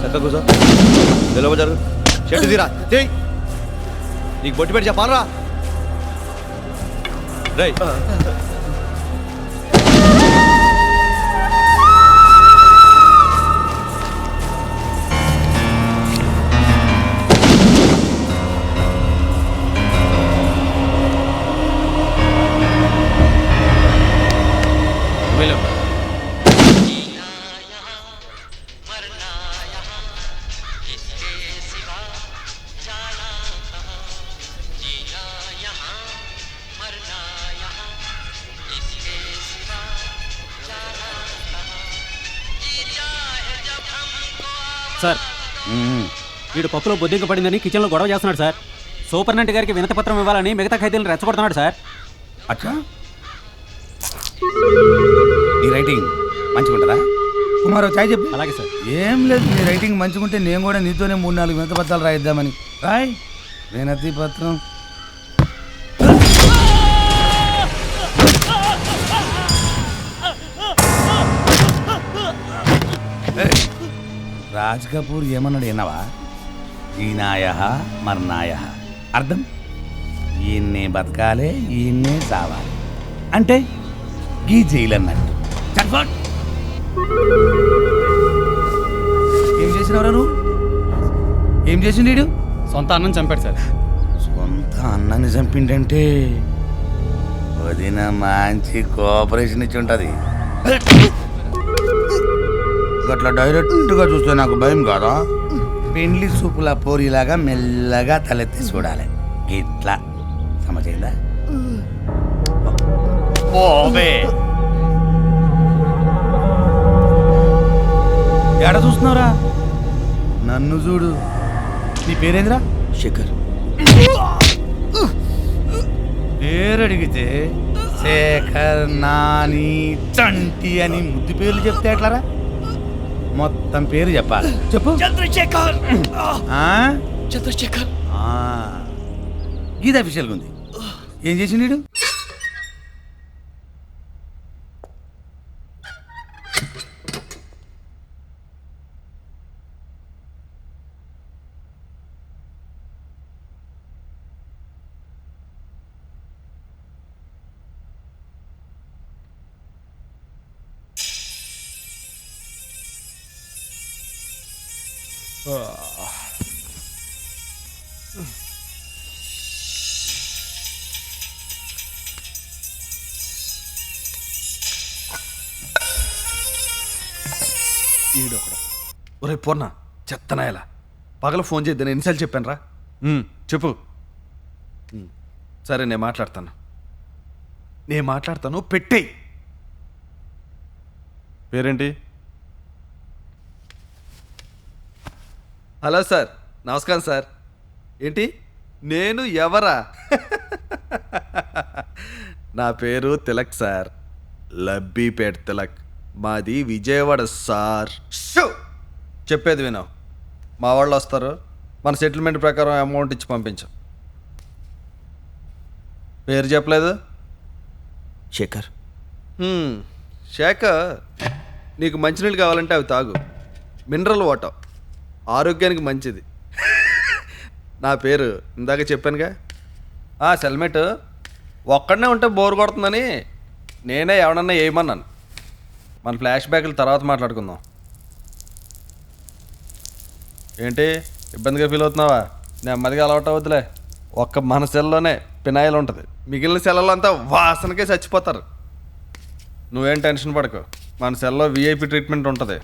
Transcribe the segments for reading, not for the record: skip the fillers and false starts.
చక్క కూర్చో నిలవ జరుగు చెట్టు తీరా తీ నీకు బొట్టి పెట్టి చెప్పాలరా రై సార్ వీడు పప్పులో బొద్దింక పడిందని కిచెన్లో గొడవ చేస్తున్నాడు సార్. సూపరింటెండెంట్ గారికి వినతి పత్రం ఇవ్వాలని మిగతా ఖైదీలను రెచ్చగొడుతున్నాడు సార్. అచ్చా నీ రైటింగ్ మంచిగా ఉంటుందా కుమారో చాయ్ చెప్పు. అలాగే సార్. ఏం లేదు, నీ రైటింగ్ మంచిగా ఉంటే నేను కూడా నీతోనే 3-4 వినతి పత్రాలు రాయిద్దామని. రాయ్ వినతి పత్రం. రాజ్ కపూర్ ఏమన్నాడు విన్నావా? ఈనాయ మర్నాయ, అర్థం ఈయన్నే బతకాలే ఈయన్నే చావాలి అంటే గీ జైలు అన్నట్టు. ఏం చేసినవరా నువ్వు? ఏం చేసిండు వీడు? సొంత అన్నం చంపాడు సార్. సొంత అన్నాన్ని చంపిండంటే వదిన మంచి కోఆపరేషన్ ఇచ్చి ఉంటుంది. అట్లా డైరెక్ట్గా చూస్తే నాకు భయం కాదా? పెండ్లి సూపుల పోరిలాగా మెల్లగా తలెత్తి చూడాలి. ఇట్లా సమజైందా? ఎడ చూస్తున్నావురా? నన్ను చూడు. నీ పేరేంద్రా? శేఖర్. పేరు అడిగితే శేఖర్, నాని, చంటి అని ముద్దు పేర్లు చెప్తే ఎట్లారా? మొత్తం పేరు చెప్పాలి. చెప్పు. చంద్రశేఖర్. గీత అఫీషియల్గా ఉంది. ఏం చేసిండు వీడు? ఈడొకడు. ఒరే పూర్ణ చెత్తనాయలా పగల ఫోన్ చేద్దాను ఎన్నిసార్లు చెప్పాను రా? చెప్పు. సరే నేను మాట్లాడతాను పెట్టేయి. పేరేంటి? హలో సార్, నమస్కారం సార్. ఏంటి నేను ఎవరా? నా పేరు తిలక్ సార్, లబ్బీపేట్ తిలక్. మాది విజయవాడ సార్. చెప్పేది వినవు. మా వాళ్ళు వస్తారు, మన సెటిల్మెంట్ ప్రకారం అమౌంట్ ఇచ్చి పంపించాం. పేరు చెప్పలేదు? శేఖర్. శేఖర్, నీకు మంచినీళ్ళు కావాలంటే అవి తాగు. మినరల్ వాటర్ ఆరోగ్యానికి మంచిది. నా పేరు ఇందాక చెప్పానుగా. సెల్మేట్ ఒక్కడనే ఉంటే బోర్ కొడుతుందని నేనే ఎవడన్నా వేయమన్నాను. మన ఫ్లాష్ బ్యాక్లు తర్వాత మాట్లాడుకుందాం. ఏంటి ఇబ్బందిగా ఫీల్ అవుతున్నావా? నెమ్మదిగా అలవాటు అవుతులే. ఒక్క మన సెల్లోనే పినాయిల్ ఉంటుంది, మిగిలిన సెల్లలో అంతా వాసనకే చచ్చిపోతారు. నువ్వేం టెన్షన్ పడకు, మన సెల్లో విఐపి ట్రీట్మెంట్ ఉంటుంది.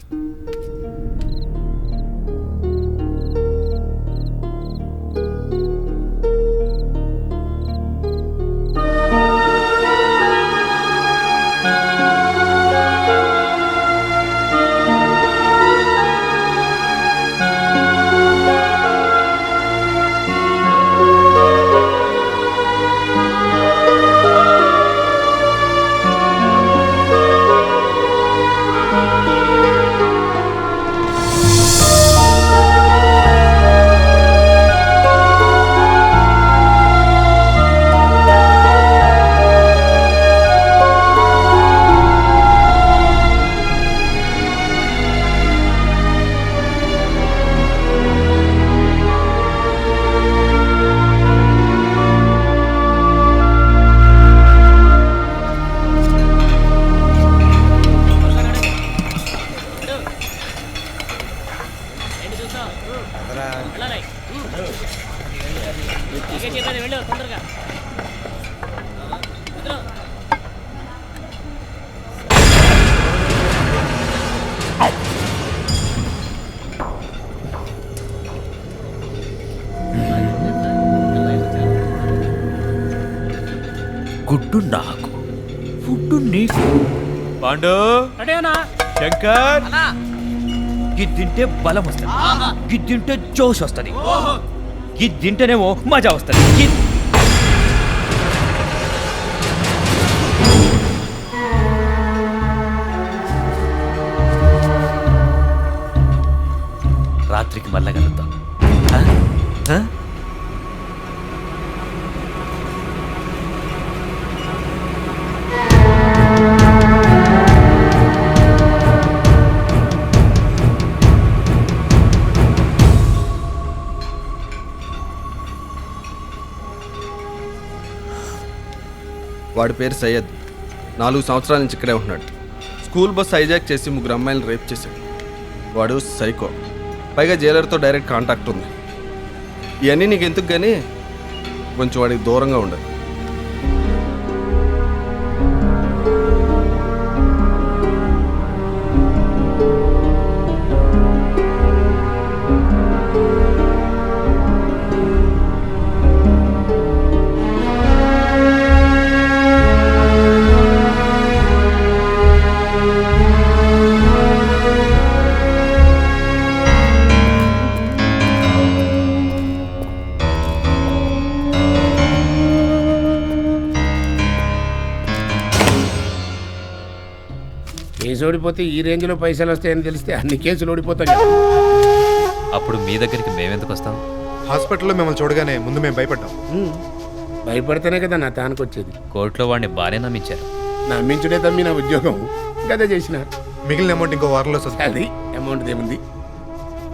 ఫుడ్ నాకు, ఫుడ్ నీకు. పాండు, శంకర్, గిద్దింటే బలం వస్తుంది, గిద్దింటే జోష్ వస్తుంది, గిద్దింటేనేమో మజా వస్తుంది. రాత్రికి మళ్ళా కలుద్దాం. వాడి పేరు సయ్యద్. 4 సంవత్సరాల నుంచి ఇక్కడే ఉంటున్నాడు. స్కూల్ బస్ హైజాక్ చేసి 3 అమ్మాయిలను రేప్ చేశాడు. వాడు సైకో. పైగా జైలర్తో డైరెక్ట్ కాంటాక్ట్ ఉంది. ఇవన్నీ నీకు ఎందుకు కానీ కొంచెం వాడికి దూరంగా ఉండదు. కేసు ఓడిపోతే ఈ రేంజ్లో పైసలు వస్తాయని తెలిస్తే అన్ని కేసులు ఓడిపోతాయి. అప్పుడు మీ దగ్గరికి మేమెందుకు వస్తాం? హాస్పిటల్లో మిమ్మల్ని చూడగానే ముందు మేము భయపడ్డాం. భయపడితేనే కదా నా తానికి వచ్చేది. కోర్టులో వాడిని బాగానే నమ్మించారు. నమ్మించుడే తమ్మి నా ఉద్యోగం గదే చేసిన. మిగిలిన అమౌంట్ ఇంకో వారంలో వస్తుంది. అది అమౌంట్ ఏముంది.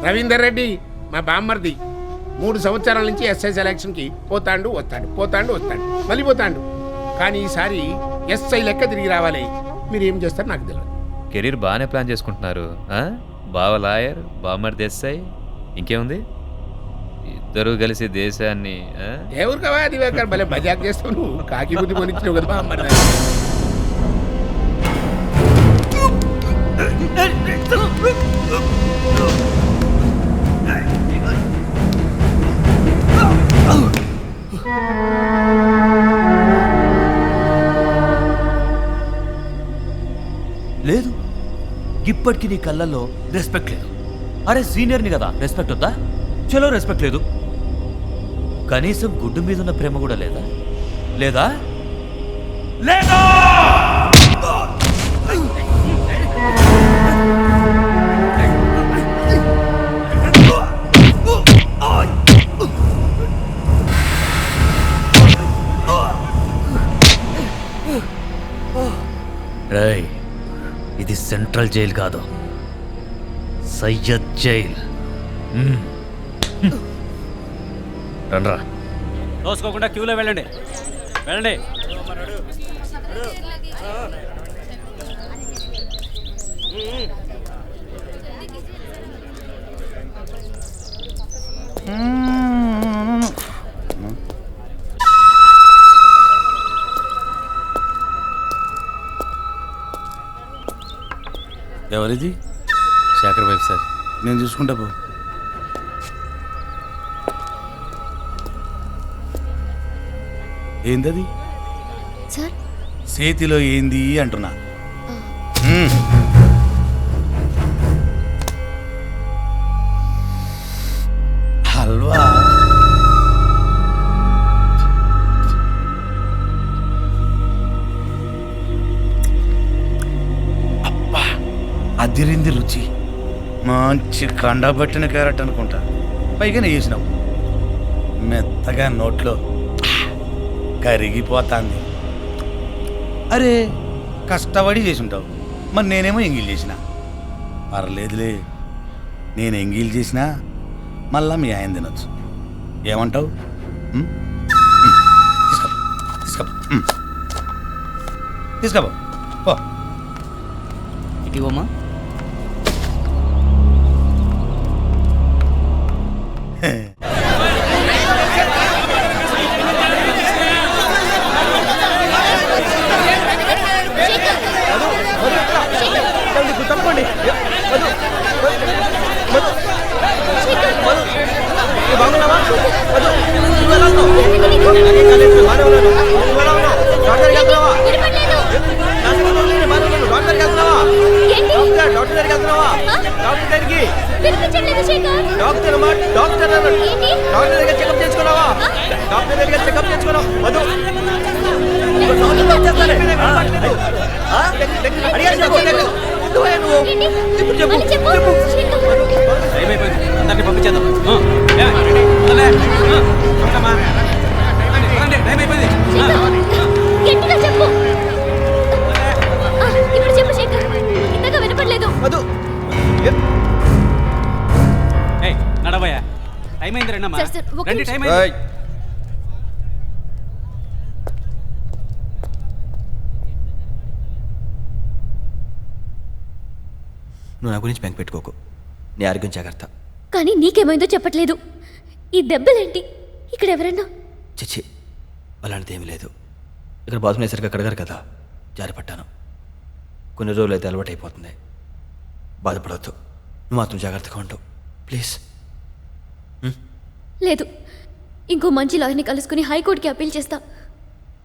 రవీందర్ రెడ్డి మా బామ్మర్ది 3 సంవత్సరాల నుంచి ఎస్ఐ సెలక్షన్కి పోతాండు వస్తాడు మళ్ళీ పోతాండు. కానీ ఈసారి ఎస్ఐ లెక్క తిరిగి రావాలి. మీరు ఏం చేస్తారు నాకు తెలియదు. కెరీర్ బాగానే ప్లాన్ చేసుకుంటున్నారు. బావ లాయర్, బామ్మర్ దేశాయ్, ఇంకేముంది? ఇద్దరు కలిసి దేశాన్ని ఎవరు కావా దివాకర్ భలే మజాక్ చేస్తావు నువ్వు. కాకి బుద్ధి కొనిచ్చినావు కదా బామ్మర్. లేదు, ఇప్పటికి నీ కళ్ళల్లో రెస్పెక్ట్ లేదు. అరే సీనియర్ని కదా, రెస్పెక్ట్ వద్దా? చలో రెస్పెక్ట్ లేదు. కనీసం గుడ్డు మీద ఉన్న ప్రేమ కూడా లేదా? లేదా లేదా రేయ్, ఇది సెంట్రల్ జైలు కాదు, సయ్యద్ జైల్. రండ్రా. తోసుకోకుండా క్యూలో వెళ్ళండి. ఎవరిది? Shekhar wife sir. నేను చూసుకుంటా పో. ఏందది సార్? చేతిలో ఏంది అంటున్నా. హల్వా. అబ్బా, అదిరింది రుచి. మంచి కండబట్టిన క్యారెట్ అనుకుంటా. పైగానే వేసినావు. మెత్తగా నోట్లో కరిగిపోతాంది. అరే, కష్టపడి చేసి ఉంటావు. మరి నేనేమో ఎంగిల్ చేసిన. పర్లేదులే, నేను ఎంగిల్ చేసినా మళ్ళా మీ ఆయన తినొచ్చు. ఏమంటావు? తీసుకో పో. ఇటీవమ్మా. బాగున్నావా? తెచ్చుకున్నావా డాక్టర్ దగ్గరికి వినిపించట్లేదు శేఖర్. డాక్టర్ అమ్మా డాక్టర్ అన్నాడు. ఏంటి? డాక్టర్ దగ్గర చెకప్ చేసుకున్నావా డాక్టర్ దగ్గర చెకప్ చేసుకున్నావు మధు అడిగాను చెప్పు నువ్వు ఏంటి? ఇప్పుడు చెప్పు మళ్ళీ చెప్పు. శేఖర్. టైం అయిపోయింది అందరినీ పంపించేద్దాం వదలే. పంపమ్మా. పదండి, టైం అయిపోయింది శేఖర్, గట్టిగా చెప్పు. ఇప్పుడు చెప్పు శేఖర్. ఇంతగా వినపడలేదు. మధు ఏయ్, నడవయ్యా టైం అయింది రండమ్మా సార్, సార్, ఒక్క రండి నిమిషం. టైం అయింది ఏయ్, నువ్వు నా గురించి బెంక పెట్టుకోకు నీ ఆరోగ్యం జాగ్రత్త కానీ నీకేమైందో చెప్పట్లేదు. ఈ దెబ్బలేంటి? ఇక్కడ ఎవరన్నా? చిచ్చి అలాంటిది ఏమీ లేదు ఇక్కడ బాత్రూమ్ వేసరికి కడగారు కదా జారిపట్టాను కొన్ని రోజులు అయితే అలవాటు అయిపోతుంది బాధపడవద్దు నువ్వు మాత్రం జాగ్రత్తగా ఉంటావు ప్లీజ్ లేదు, ఇంకో మంచి లాయర్ని కలుసుకుని హైకోర్టుకి అప్పీల్ చేస్తా.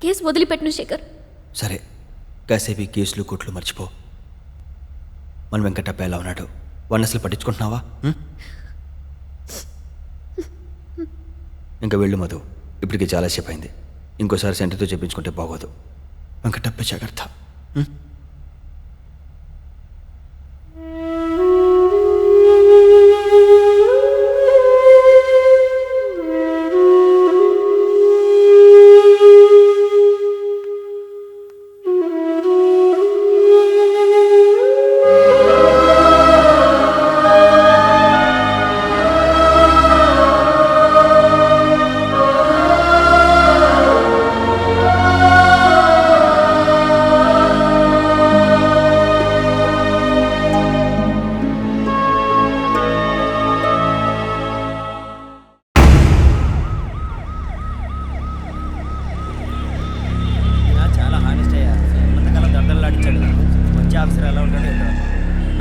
కేసు వదిలిపెట్టును శేఖర్. సరే కాసేపు ఈ కేసులు కోట్లు మర్చిపో మన వెంకటప్ప ఎలా ఉన్నాడు వాడిని అసలు పట్టించుకుంటున్నావా ఇంకా వెళ్ళు మధు ఇప్పటికి చాలాసేపు అయింది ఇంకోసారి సెంటర్తో చెప్పించుకుంటే బాగోదు వెంకటప్ప జాగ్రత్త చాలా హానెస్ట్ అయ్యా ఎంతకాలం దర్దలాడించాడు మంచి ఆఫీసర్ ఎలా ఉంటాడు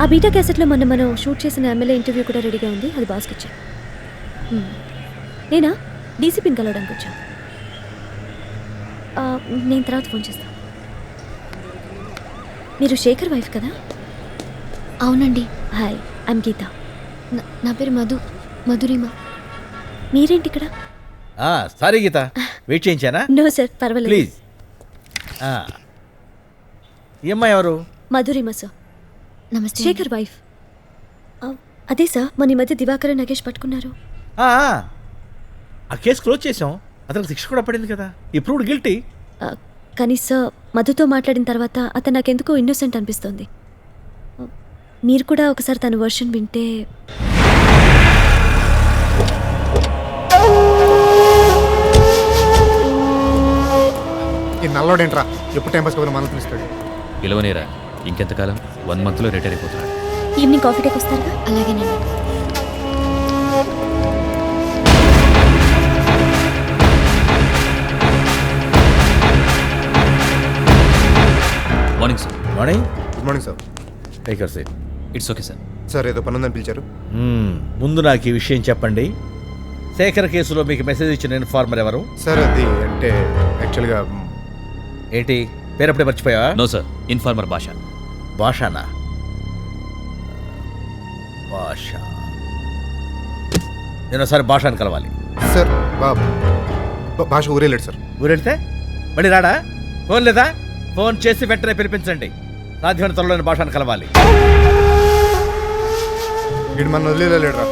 ఆ బీటా క్యాసెట్లో మనం షూట్ చేసిన ఎమ్మెల్యే ఇంటర్వ్యూ కూడా రెడీగా ఉంది. అది బాస్కి ఇచ్చా. నేనా డీసీపీని కలవడానికి వచ్చా. నేను తర్వాత ఫోన్ చేస్తాను. మీరు శేఖర్ వైఫ్ కదా? అవునండి. హాయ్, ఐమ్ గీత. నా పేరు మధురిమ. మీరేంటి ఇక్కడ? సారీ గీత వెయిట్ చేయించానా నో సార్, పర్వాలేదు. ప్లీజ్ ఈ అమ్మాయి ఎవరు మధురిమ సార్. నమస్తే. శేఖర్ వైఫ్. అదే సార్, మన ఈ మధ్య దివాకర్ నగేష్ పట్టుకున్నారు. ఆ కేసు క్లోజ్ చేసాం అతనికి శిక్ష కూడా పడింది కదా ఈ ప్రూవ్డ్ గిల్టీ కానీ సార్, మధుతో మాట్లాడిన తర్వాత అతను నాకెందుకో ఇన్నోసెంట్ అనిపిస్తోంది. మీరు కూడా ఒకసారి తన వర్షన్ వింటే. ఈ నల్లోడేంట్రా ఎప్పుడు టైం పాస్ కదా మనల్ని పిలుస్తాడు. పిలవనేరా ఇంకెంతకాలం 1 monthలో రిటైర్ అయిపోతున్నాడు. ఈవినింగ్ కాఫీ టేక్ వస్తారుగా? అలాగేనండి. Morning sir. Morning good morning sir. Take your seat it's okay sir. Sir ఏదో పని ఉందని పిలిచారు. ముందు నాకు ఈ విషయం చెప్పండి శేఖర్ కేసులో మీకు మెసేజ్ ఇచ్చిన ఇన్ఫార్మర్ ఎవరు సార్ అది అంటే యాక్చువల్గా ఏంటి పేరప్పుడే మర్చిపోయావా నో సార్, ఇన్ఫార్మర్ భాష. భాషనా భాష నేను ఒకసారి భాషను కలవాలి సార్ భాష ఊరేలేడు సార్. ఊరెడితే మళ్ళీ రాడా ఫోన్ లేదా ఫోన్ చేసి వెంటనే పిలిపించండి సాధ్యమైన త్వరలోని భాషను కలవాలి వీడు మన వదిలేలేడు రా.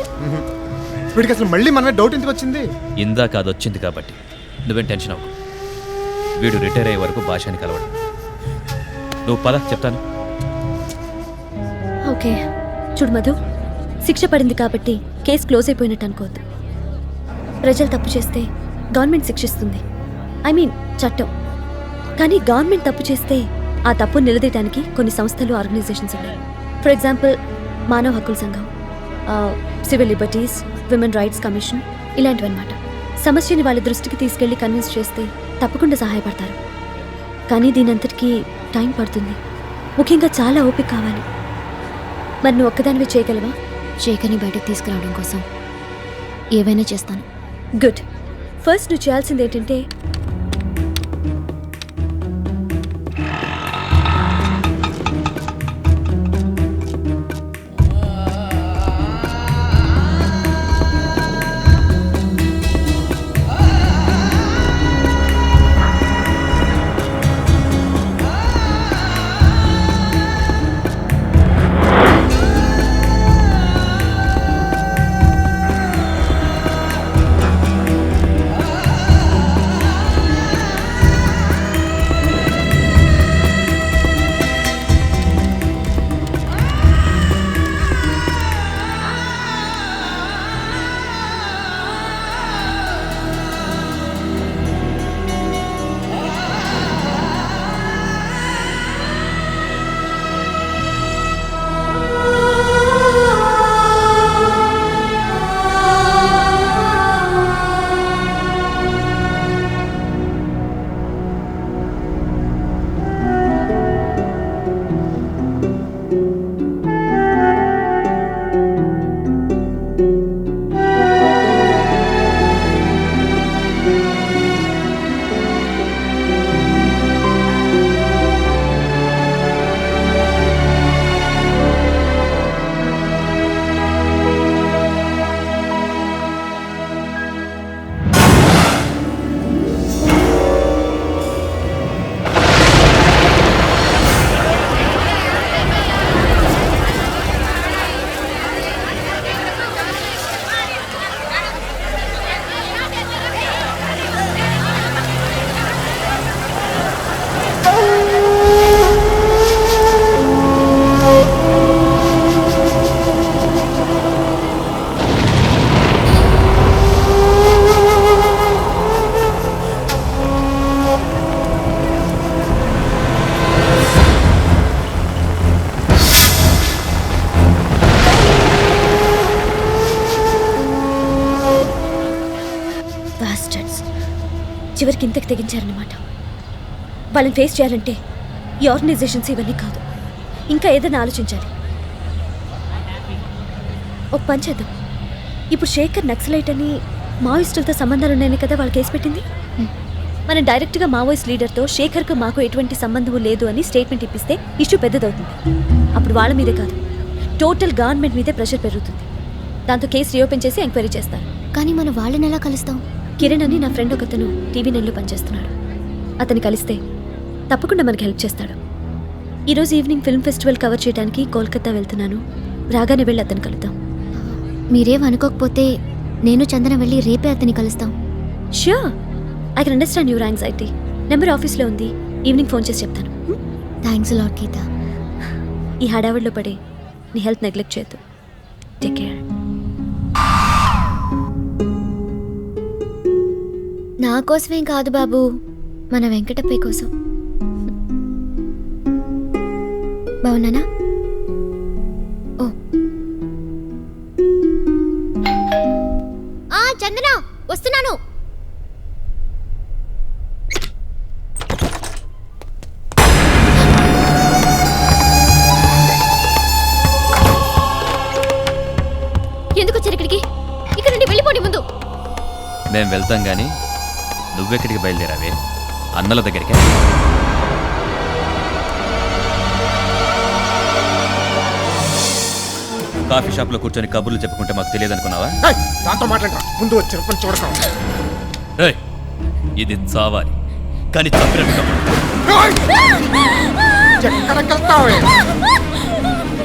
వీడికి అసలు మళ్ళీ మనమే డౌట్ ఎందుకు వచ్చింది? ఇందాక అది వచ్చింది కాబట్టి నువ్వేం టెన్షన్ అవ్వకు. వీడు రిటైర్ అయ్యే వరకు భాషని కలవడు. నువ్వు పద చెప్తాను. ఓకే చూడు మధు, శిక్ష పడింది కాబట్టి కేసు క్లోజ్ అయిపోయినట్టు అనుకోవద్దు. ప్రజలు తప్పు చేస్తే గవర్నమెంట్ శిక్షిస్తుంది, ఐ మీన్ చట్టం. కానీ గవర్నమెంట్ తప్పు చేస్తే ఆ తప్పు నిలదీయడానికి కొన్ని సంస్థలు, ఆర్గనైజేషన్స్ ఉన్నాయి. ఫర్ ఎగ్జాంపుల్ మానవ హక్కుల సంఘం, civil liberties, women rights commission, ఇలాంటివన్నమాట. సమస్యని వాళ్ళ దృష్టికి తీసుకెళ్లి కన్విన్స్ చేస్తే తప్పకుండా సహాయపడతారు. కానీ దీనంతటికీ టైం పడుతుంది, ముఖ్యంగా చాలా ఓపిక కావాలి. మరి నువ్వు ఒక్కదానివే చేయగలవా? శేఖర్ని బయటకు తీసుకురావడం కోసం ఏవైనా చేస్తాను. గుడ్. ఫస్ట్ నువ్వు చేయాల్సింది ఏంటంటే మనకి ఇంతకు తెగించారన్నమాట. వాళ్ళని ఫేస్ చేయాలంటే ఈ ఆర్గనైజేషన్స్ ఇవన్నీ కాదు, ఇంకా ఏదైనా ఆలోచించాలి. ఒక పని చేద్దాం. ఇప్పుడు శేఖర్ నక్సలైట్ అని మావోయిస్టులతో సంబంధాలు ఉన్నాయని కదా వాళ్ళు కేసు పెట్టింది. మనం డైరెక్ట్గా మావోయిస్ట్ లీడర్తో శేఖర్కు మాకు ఎటువంటి సంబంధం లేదు అని స్టేట్మెంట్ ఇప్పిస్తే ఇష్యూ పెద్దదవుతుంది. అప్పుడు వాళ్ళ మీదే కాదు, టోటల్ గవర్నమెంట్ మీదే ప్రెషర్ పెరుగుతుంది. దాంతో కేసు రీఓపెన్ చేసి ఎంక్వైరీ చేస్తారు. కానీ మనం వాళ్ళని ఎలా కలుస్తాం? కిరణ్ అని నా ఫ్రెండ్ ఒకతను టీవీ నైన్లో పనిచేస్తున్నాడు. అతన్ని కలిస్తే తప్పకుండా మనకి హెల్ప్ చేస్తాడు. ఈరోజు ఈవినింగ్ ఫిల్మ్ ఫెస్టివల్ కవర్ చేయడానికి కోల్కతా వెళ్తున్నాను. రాగానే వెళ్ళి అతను కలుద్దాం. మీరేం అనుకోకపోతే నేను చందన వెళ్ళి రేపే అతన్ని కలుస్తాం. Sure, I can understand your anxiety. Number ఆఫీస్లో ఉంది, ఈవినింగ్ ఫోన్ చేసి చెప్తాను. థ్యాంక్స్ లాట్ గీత. ఈ హడావిడిలో పడి నీ హెల్త్ నెగ్లెక్ట్ చేయొద్దు. Take care. నా కోసమేం కాదు బాబు, మన వెంకటప్పయ్య కోసం. బాగున్నానా? ఓ చందన వస్తున్నాను. ఎందుకు వచ్చారు ఇక్కడికి? ఇక్కడ నుండి వెళ్ళిపోండి ముందు. మేము వెళ్తాం కానీ నువ్వెక్కడికి బయలుదేరావే? అన్నల దగ్గరికి. కాఫీ షాప్లో కూర్చొని కబుర్లు చెప్పుకుంటే మాకు తెలియదు అనుకున్నావా? దాంతో మాట్లాడరా, ముందు వచ్చి పని చూడటం. ఏయ్, ఇది చావాలి కానీ చంపినట్టు.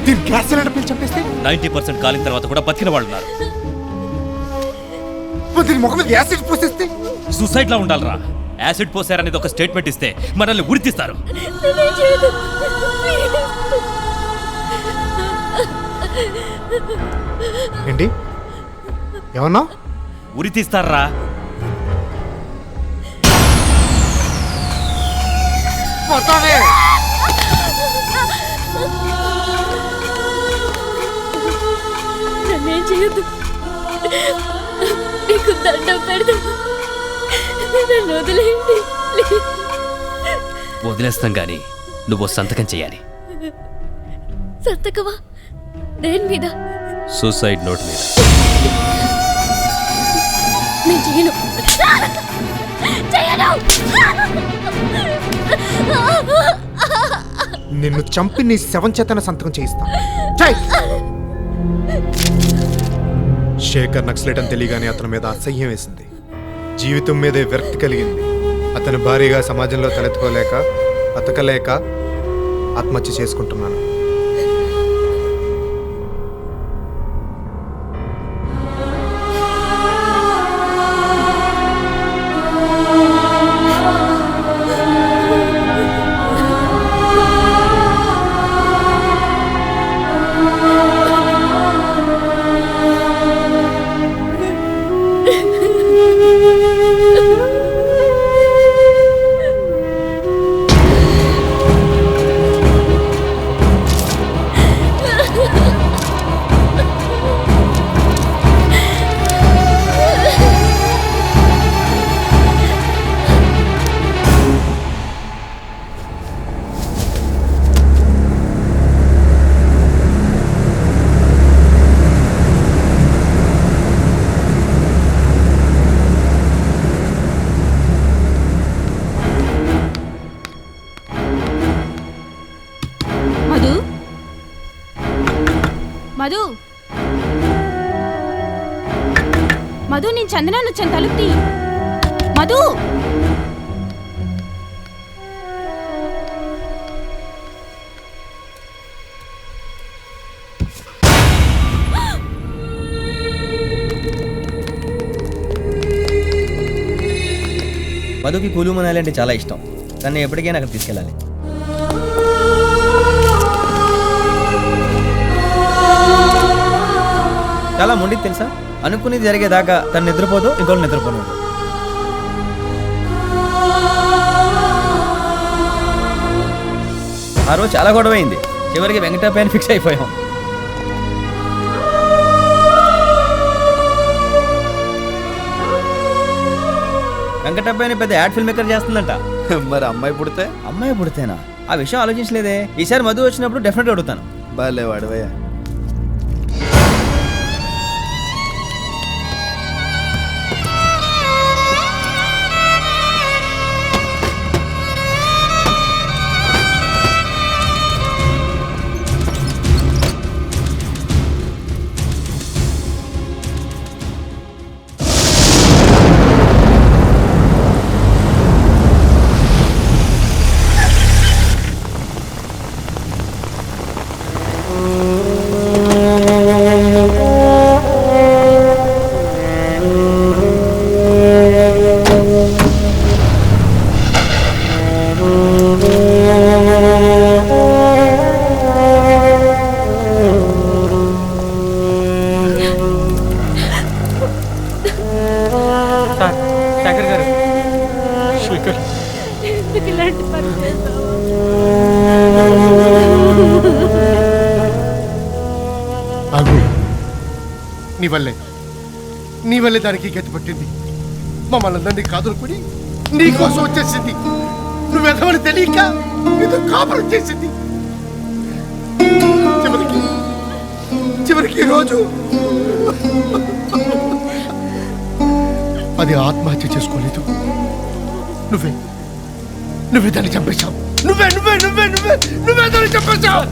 దీని గ్యాస్ సిలిండర్ పిలిచి చంపేస్తే 90% కాలిన తర్వాత కూడా బతికిన వాళ్ళు ఉన్నారు. దీని ముఖం మీద యాసిడ్ పోసేస్తే సూసైడ్ లా ఉండాలరా. యాసిడ్ పోసారనేది ఒక స్టేట్మెంట్ ఇస్తే మనల్ని ఉరితీస్తారు. ఏంటి ఏమన్నా? ఉరితీస్తారా? నన్నేం చేయొద్దు, నీకు దండం పెడతా, నన్ను వదిలేయండి. వదిలేస్తాం గాని నువ్వు సంతకం చేయాలి. సంతకమా? దేని మీద? సూసైడ్ నోట్ మీద. నేను చేయను. నిన్ను చంపి నీ శవం చేతన సంతకం చేయిస్తా. శేఖర్ నక్సలైట్ అని తెలియగానే అతని మీద అసహ్యం వేసింది. జీవితం మీదే విరక్తి కలిగింది. అతని భారీగా సమాజంలో తలెత్తుకోలేక బతకలేక ఆత్మహత్య చేసుకుంటున్నాను. మధు, మధు, నేను చందనాన్ని వచ్చాను, తలుపు తీ. మధు, మధుకి కూలు మనాలి అంటే చాలా ఇష్టం, కానీ ఎప్పటికైనా అక్కడ తీసుకెళ్ళాలి. చాలా మొండిది తెలుసా, అనుకునేది జరిగేదాకా తను నిద్రపోదు, ఇంకోళ్ళు నిద్రపోను. ఆ రోజు చాలా గొడవ అయింది, చివరికి వెంకటప్పని ఫిక్స్ అయిపోయాం. వెంకటబ్బాయిని పెద్ద యాడ్ ఫిల్మ్ మేకర్ చేస్తుందంట. మరి అమ్మాయి పుడితే అమ్మాయి పుడితేనా? ఆ విషయం ఆలోచించలేదే. ఈసారి మధు వచ్చినప్పుడు డెఫినెట్గా అడుగుతాను. బాలే వాడివయ్యా. నీ వల్లే దానికి గతి పట్టింది. మమ్మల్ని అందరినీ కాదునుకుని నీ కోసం వచ్చేసింది. నువ్వెదవని తెలియక నీతో కాపురం చేసింది. చివరికి రోజు అది ఆత్మహత్య చేసుకోలేదు. నువ్వే దాన్ని చంపేశావు. నువ్వే దాన్ని చంపేశావు.